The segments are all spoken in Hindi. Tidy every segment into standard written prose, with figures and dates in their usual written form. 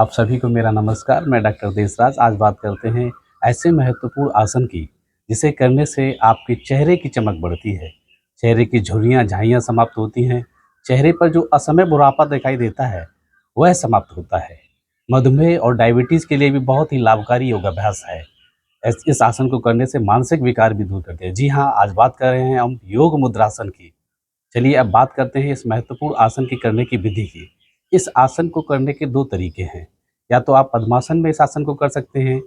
आप सभी को मेरा नमस्कार। मैं डॉक्टर देसराज। आज बात करते हैं ऐसे महत्वपूर्ण आसन की जिसे करने से आपके चेहरे की चमक बढ़ती है, चेहरे की झुर्रियाँ झाइयाँ समाप्त होती हैं, चेहरे पर जो असमय बुढ़ापा दिखाई देता है वह समाप्त होता है। मधुमेह और डायबिटीज़ के लिए भी बहुत ही लाभकारी योगाभ्यास है। इस आसन को करने से मानसिक विकार भी दूर करते हैं। जी हाँ, आज बात कर रहे हैं हम योग मुद्रासन की। चलिए अब बात करते हैं इस महत्वपूर्ण आसन की करने की विधि की। इस आसन को करने के 2 तरीके हैं। या तो आप पद्मासन में इस आसन को कर सकते हैं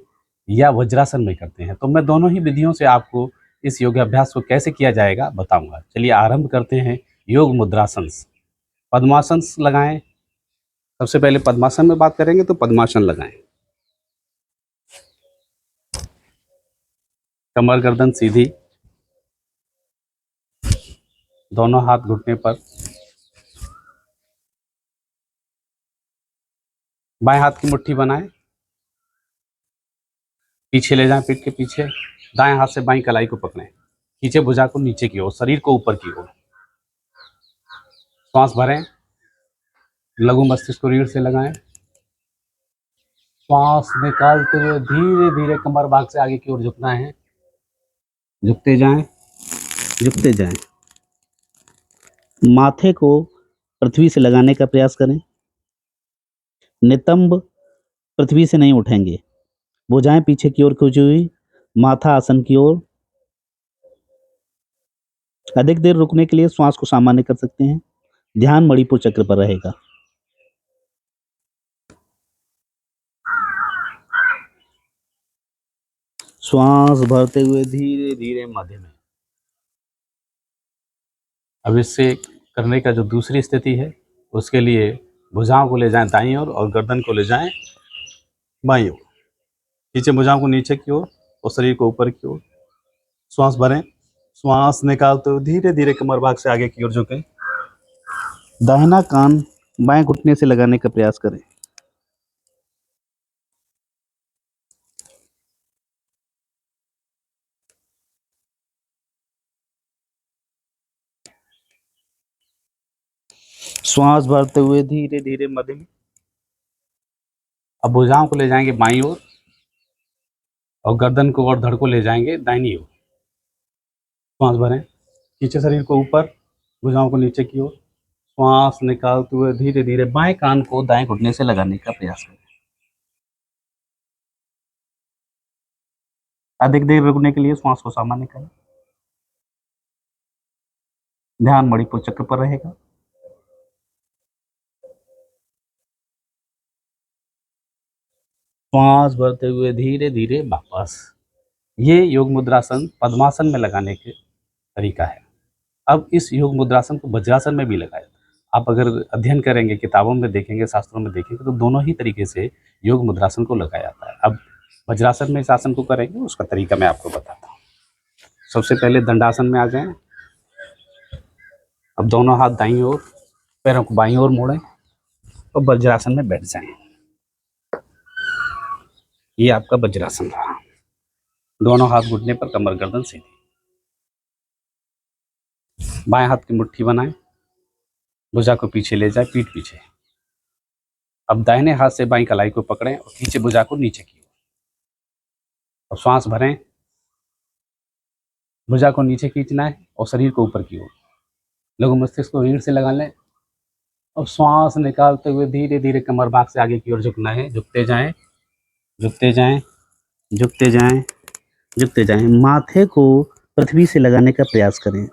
या वज्रासन में करते हैं। तो मैं दोनों ही विधियों से आपको इस योगाभ्यास को कैसे किया जाएगा बताऊँगा। चलिए आरंभ करते हैं योग मुद्रासन से। पद्मासन लगाएँ। सबसे पहले पद्मासन में बात करेंगे तो पद्मासन लगाएँ। कमर गर्दन सीधी, दोनों हाथ घुटने पर, बाएं हाथ की मुट्ठी बनाएं, पीछे ले जाएं पीठ के पीछे, दाएं हाथ से बाईं कलाई को पकड़ें, खींचे भुजा को नीचे की ओर, शरीर को ऊपर की ओर, श्वास भरें, लघु मस्तिष्क को रीढ़ से लगाएं, श्वास निकालते हुए धीरे धीरे कमर भाग से आगे की ओर झुकना है, झुकते जाएं, झुकते जाएं। माथे को पृथ्वी से लगाने का प्रयास करें, नितंब पृथ्वी से नहीं उठेंगे, भुजाएं पीछे की ओर खींची हुई, माथा आसन की ओर। अधिक देर रुकने के लिए श्वास को सामान्य कर सकते हैं, ध्यान मणिपुर चक्र पर रहेगा। श्वास भरते हुए धीरे धीरे मध्य में। अब इससे करने का जो दूसरी स्थिति है उसके लिए भुजाओं को ले जाएं दाईं ओर और गर्दन को ले जाएं बाईं ओर, खींचे भुजाओं को नीचे की ओर और शरीर को ऊपर की ओर। श्वास भरें, श्वास निकालते हुए धीरे धीरे कमर भाग से आगे की ओर झुकें, दाहिना कान बाएं घुटने से लगाने का प्रयास करें। श्वास भरते हुए धीरे धीरे मध्य में। अब भुजाओं को ले जाएंगे बाईं ओर और गर्दन को और धड़ को ले जाएंगे दाहिनी ओर। श्वास भरें, खींचे शरीर को ऊपर, भुजाओं को नीचे की ओर। श्वास निकालते हुए धीरे धीरे बाएं कान को दाएं घुटने से लगाने का प्रयास करें। अधिक देर रुकने के लिए श्वास को सामान्य करें, ध्यान मणिपुर चक्र पर रहेगा। श्वास भरते हुए धीरे धीरे वापस। ये योग मुद्रासन पद्मासन में लगाने के तरीका है। अब इस योग मुद्रासन को वज्रासन में भी लगाया। आप अगर अध्ययन करेंगे, किताबों में देखेंगे, शास्त्रों में देखेंगे तो दोनों ही तरीके से योग मुद्रासन को लगाया जाता है। अब वज्रासन में इस आसन को करेंगे उसका तरीका मैं आपको बताता हूँ। सबसे पहले दंडासन में आ जाएं। अब दोनों हाथ दाईं ओर, पैरों को बाईं ओर मोड़ें और वज्रासन में बैठ जाएं। ये आपका वज्रासन रहा। दोनों हाथ घुटने पर, कमर गर्दन सीधी। बाएं हाथ की मुट्ठी बनाएं, भुजा को पीछे ले जाए, पीठ पीछे। अब दाहिने हाथ से बाईं कलाई को पकड़ें और खींचे भुजा को नीचे की ओर। और श्वास भरें, भुजा को नीचे खींचना है और शरीर को ऊपर की ओर। लघु मस्तिष्क को रीढ़ से लगा लें और श्वास निकालते हुए धीरे धीरे कमर भाग से आगे की ओर झुकना है। झुकते जाएं, झुकते जाएं, झुकते जाएं, झुकते जाएं। माथे को पृथ्वी से लगाने का प्रयास करें।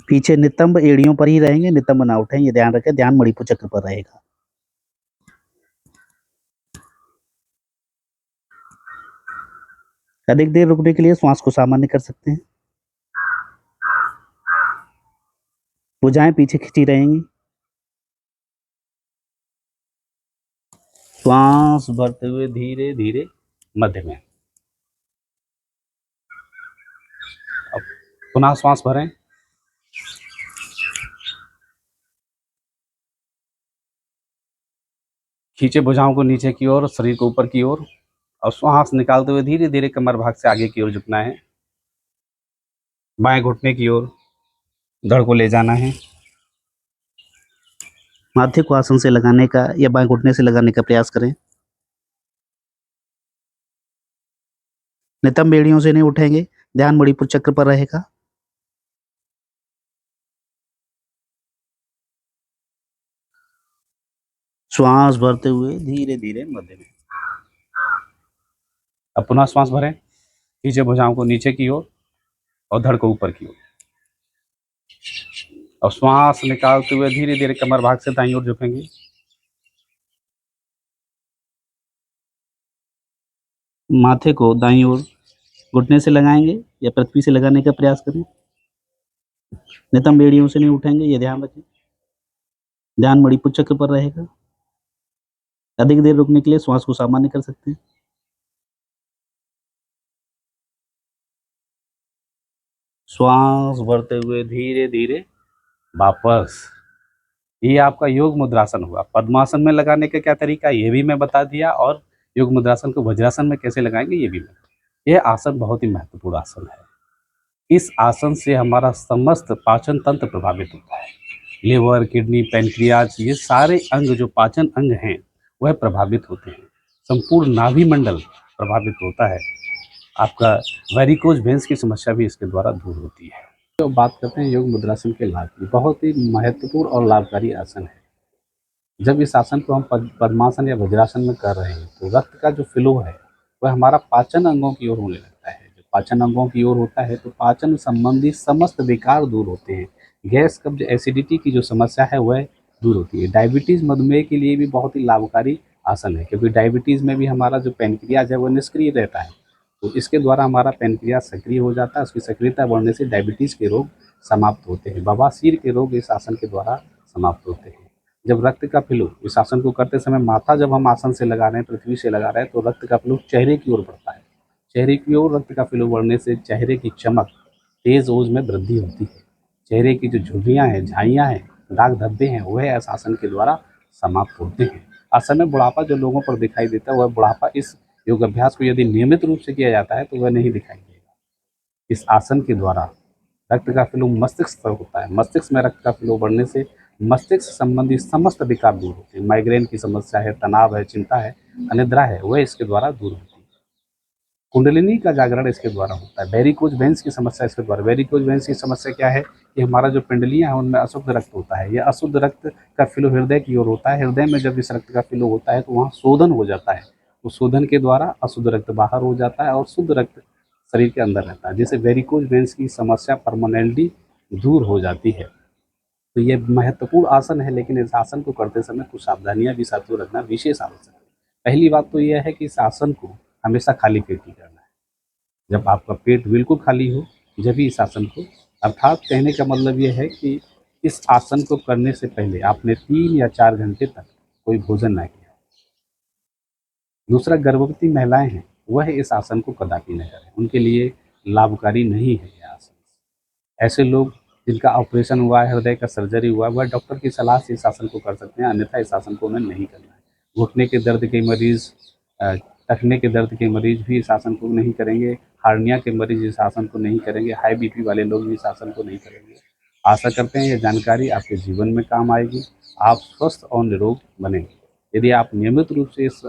पीछे नितंब एड़ियों पर ही रहेंगे, नितंब ना उठें, ये ध्यान रखें, ध्यान मणिपुर चक्र पर रहेगा। अधिक देर रुकने के लिए श्वास को सामान्य कर सकते हैं, भुजाएं पीछे खींची रहेंगी। श्वास भरते हुए धीरे धीरे मध्य में। अब पुनः श्वास भरें, खींचे भुजाओं को नीचे की ओर, शरीर को ऊपर की ओर और श्वास निकालते हुए धीरे धीरे कमर भाग से आगे की ओर झुकना है। बाएं घुटने की ओर धड़ को ले जाना है, माथे को आसन से लगाने का या बाएं घुटने से लगाने का प्रयास करें। नितंब बेड़ियों से नहीं उठेंगे, ध्यान मणिपुर चक्र पर रहेगा। श्वास भरते हुए धीरे धीरे मध्य में। अब पुनः श्वास भरें, खींचे भुजाओं को नीचे की ओर और धड़ को ऊपर की ओर। और श्वास निकालते हुए धीरे धीरे कमर भाग से दाईं ओर झुकेंगे। माथे को दाईं ओर घुटने से लगाएंगे या पृथ्वी से लगाने का प्रयास करें। नितंब बेड़ियों से नहीं उठेंगे, ये ध्यान रखें। ध्यान मणिपुर चक्र पर रहेगा। अधिक देर रुकने के लिए श्वास को सामान्य कर सकते हैं। श्वास भरते हुए धीरे धीरे वापस। ये आपका योग मुद्रासन हुआ। पद्मासन में लगाने का क्या तरीका ये भी मैं बता दिया, और योग मुद्रासन को वज्रासन में कैसे लगाएंगे ये भी मैं। यह आसन बहुत ही महत्वपूर्ण आसन है। इस आसन से हमारा समस्त पाचन तंत्र प्रभावित होता है। लिवर, किडनी, पैनक्रियाज, ये सारे अंग जो पाचन अंग हैं वह प्रभावित होते हैं। संपूर्ण नाभि मंडल प्रभावित होता है। आपका वेरिकोज वेन्स की समस्या भी इसके द्वारा दूर होती है। तो बात करते हैं योग मुद्रासन के लाभ की। बहुत ही महत्वपूर्ण और लाभकारी आसन है। जब इस आसन को हम पद्मासन या वज्रासन में कर रहे हैं तो रक्त का जो फ्लो है वह हमारा पाचन अंगों की ओर होने लगता है। जब पाचन अंगों की ओर होता है तो पाचन संबंधी समस्त विकार दूर होते हैं। गैस, कब्ज, एसिडिटी की जो समस्या है वह दूर होती है। डायबिटीज़, मधुमेह के लिए भी बहुत ही लाभकारी आसन है, क्योंकि डायबिटीज़ में भी हमारा जो पैनक्रियाज है वो निष्क्रिय रहता है। तो इसके द्वारा हमारा पैनक्रियाज सक्रिय हो जाता है। उसकी सक्रियता बढ़ने से डायबिटीज़ के रोग समाप्त होते हैं। बवासीर के रोग इस आसन के द्वारा समाप्त होते हैं। जब रक्त का फ्लो, इस आसन को करते समय माथा जब हम आसन से लगा रहे हैं, पृथ्वी से लगा रहे हैं, तो रक्त का फ्लो चेहरे की ओर बढ़ता है। चेहरे की ओर रक्त का फ्लो बढ़ने से चेहरे की चमक, तेज ओज में वृद्धि होती है। चेहरे की जो झुर्रियाँ हैं, झाइयाँ हैं, दाग धब्बे हैं, वह इस आसन के द्वारा समाप्त होते हैं। आसन में बुढ़ापा जो लोगों पर दिखाई देता है वह बुढ़ापा इस योग अभ्यास को यदि नियमित रूप से किया जाता है तो वह नहीं दिखाई देगा। इस आसन के द्वारा रक्त का फ्लो मस्तिष्क तक होता है। मस्तिष्क में रक्त का फ्लो बढ़ने से मस्तिष्क संबंधी समस्त विकार दूर होते हैं। माइग्रेन की समस्या है, तनाव है, चिंता है, अनिद्रा है, वह इसके द्वारा दूर होती है। कुंडलिनी का जागरण इसके द्वारा होता है। वेरिकोज वेन्स की समस्या इसके द्वारा। वेरिकोज वेन्स की समस्या क्या है कि हमारा जो पिंडलियाँ हैं उनमें अशुद्ध रक्त होता है। यह अशुद्ध रक्त का फ्लो हृदय की ओर होता है। हृदय में जब इस रक्त का फ्लो होता है तो वहाँ शोधन हो जाता है। उस शोधन के द्वारा अशुद्ध रक्त बाहर हो जाता है और शुद्ध रक्त शरीर के अंदर रहता है, जिससे वेरिकोज वेन्स की समस्या परमानेंटली दूर हो जाती है। तो ये महत्वपूर्ण आसन है, लेकिन इस आसन को करते समय कुछ सावधानियां भी साथियों रखना विशेष आवश्यक है। पहली बात तो यह है कि इस आसन को हमेशा खाली पेट ही करना है। जब आपका पेट बिल्कुल खाली हो जब भी इस आसन को, अर्थात कहने का मतलब ये है कि इस आसन को करने से पहले आपने 3 या 4 घंटे तक कोई भोजन ना किया। दूसरा, गर्भवती महिलाएं हैं वह इस आसन को कदापि न करें, उनके लिए लाभकारी नहीं है यह आसन। ऐसे लोग जिनका ऑपरेशन हुआ है, हृदय का सर्जरी हुआ है, वह डॉक्टर की सलाह से इस आसन को कर सकते हैं, अन्यथा इस आसन को उन्हें नहीं करना है। घुटने के दर्द के मरीज, टखने के दर्द के मरीज भी इस आसन को नहीं करेंगे। हार्निया के मरीज इस आसन को नहीं करेंगे। हाई बीपी वाले लोग भी इस आसन को नहीं करेंगे। आशा करते हैं यह जानकारी आपके जीवन में काम आएगी। आप स्वस्थ और निरोग बनेंगे यदि आप नियमित रूप से इस